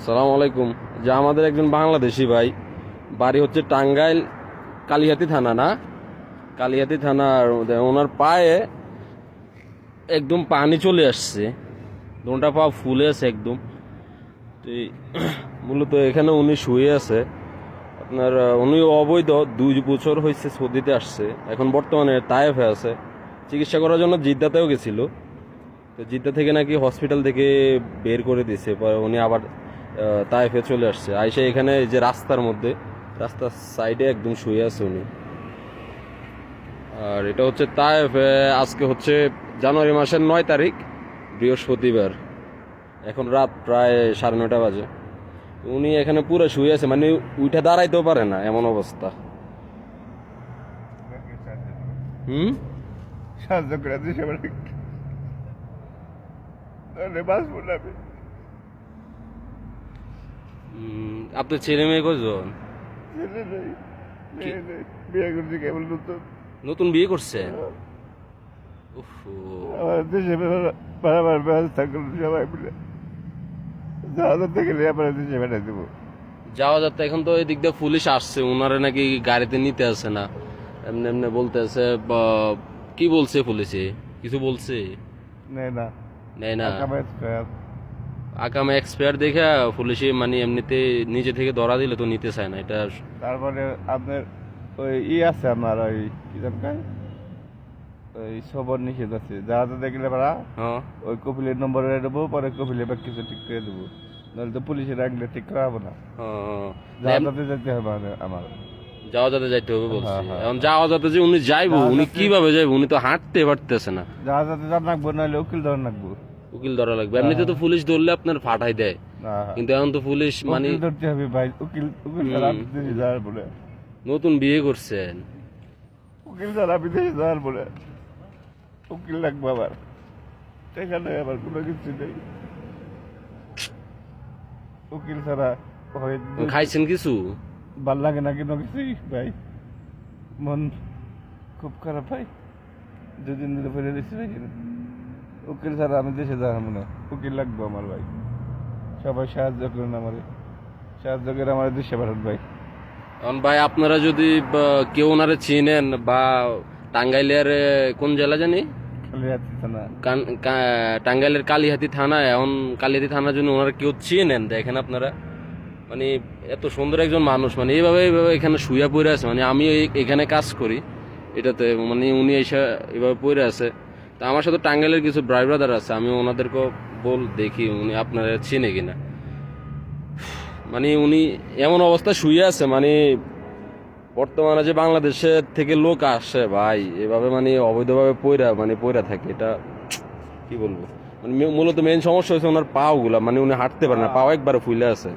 সালাম আলাইকুম। যে আমাদের একজন বাংলাদেশি ভাই, বাড়ি হচ্ছে টাঙ্গাইল কালিহাতী থানা, না কালিহাতী থানার ওনার পায়ে একদম পানি চলে আসছে, দোনটা পা ফুলে আছে একদম। তো মূলত এখানে উনি শুয়ে আছে আপনার। উনি অবৈধ 2 বছর হয়েছে সৌদিতে আসছে, এখন বর্তমানে তায়েফে আছে, চিকিৎসা করার জন্য জিদ্দাতেও গেছিল। তো জিদ্দা থেকে নাকি হসপিটাল থেকে বের করে দিছে, পরে উনি আবার তায়েফে চলে আসছে। আইসে এখানে এই যে রাস্তার মধ্যে, রাস্তার সাইডে একদম শুয়ে আছে উনি। আর এটা হচ্ছে তায়েফে। আজকে হচ্ছে জানুয়ারি মাসের 9 তারিখ, বৃহস্পতিবার। এখন রাত প্রায় 9:30 বাজে। উনি এখানে পুরো শুয়ে আছে, মানে উঠে দাঁড়াইতেও পারে না, এমন অবস্থা। হুম। সাহায্য করে দিয়েছে তাহলে বাঁচবো না আমি। আপনার ছেলে মেয়ে কয়জন? ছেলে নেই, মেয়ে নেই, বিয়ে করছি কেবল নতুন। নতুন বিয়ে করছেন? উফ। আমার দেশে বেড়াবার ব্যবস্থা করুন সবাই মিলে, যাওয়া থেকে আমার দেশে বেড়াই দেবো। যাওয়া যাচ্ছে। এখন তো এদিক দিয়ে পুলিশ আসছে, ওনারা নাকি গাড়িতে নিতে আসে না, এমনি এমনি বলতে আছে। কি বলছে পুলিশে? কিছু বলছে? নেই না, নেয় না। আকামে আকামে এক্সপায়ার দেখে পুলিশে মানে এমনিতে নিজে থেকে ধরা দিলে তো নিতে চায় না এটা। তারপরে আপনার ওই আছে আমার ওই কি জান কয়, ওই সবর নিষেধ আছে, যাওয়াতে দেখলে পারা হ্যাঁ। ওই কপিলের নম্বরে দেবো, পরে কপিলে বা কিছু ঠিক করে দেবো, নাহলে তো পুলিশের রাখলে ঠিক করা হবো না। হ্যাঁ। যাওয়াতে যেতে হবে আমার। যাওয়া যাতে যাইতে হবে বলছে। হ্যাঁ, হ্যাঁ। এখন যাওয়া যাতে যে উনি যাইবো, উনি যাওয়া যাতে- কিভাবে যাইবো? উনি তো হাঁটতে পারতেছে না। যাওয়াতে যার নাকবো, নাহলে উকিল ধর নাকবো। উকিল ধরা লাগবে। এমনিতে তো পুলিশ ধরলে আপনার ফাটাই দেয়, কিন্তু এখন তো পুলিশ মানে উকিল ধরতে হবে ভাই, উকিল উকিল ছাড়া বিদেশে যাওয়ার বলে, নতুন বিয়ে করছেন। উকিল ছাড়া বিদেশে যাওয়ার বলে উকিল লাগবে আবার, সেখানে আবার কোনো কিছু নেই, উকিল ছাড়া হয় খাইছেন কিছু? ভাল লাগে না কোনো কিছুই ভাই, মন খুব খারাপ ভাই, 2 দিন ধরে ফেলে দিচ্ছি ভাই। উকিল ছাড়া আমি দেশে যাবো না, উকিল লাগবে আমার ভাই, সবাই সাহায্য করুন আমারে, সাহায্য করে আমার দেশে পাঠান ভাই। এখন ভাই আপনারা যদি কেউ ওনারে চিনেন বা টাঙ্গাইলের কোন জেলা জানি, খালি যাচ্ছে না, টাঙ্গাইলের কালিহাতী থানা, এখন কালিহাতী থানার জন্য ওনারা কেউ চিনেন দেখেন আপনারা। মানে এত সুন্দর একজন মানুষ, মানে এইভাবে এখানে শুয়ে পড়ে আছে। মানে আমি এখানে কাজ করি এটাতে, মানে উনি এসে এভাবে পড়ে আছে। তা আমার সাথে টাঙ্গাইলের কিছু ভাই ব্রাদার আছে, আমি ওনাদেরকেও দেখি উনি আপনারা চিনে কিনা। মানে উনি এমন অবস্থায় শুয়ে আছে, মানে বর্তমানে যে বাংলাদেশের থেকে লোক আসে ভাই এভাবে, মানে অবৈধভাবে পয়রা থাকে, এটা কি বলবো। মানে মূলত মেন সমস্যা হচ্ছে ওনার পাও গুলা, মানে উনি হাঁটতে পারে না, পাও একবারে ফুলে আছে।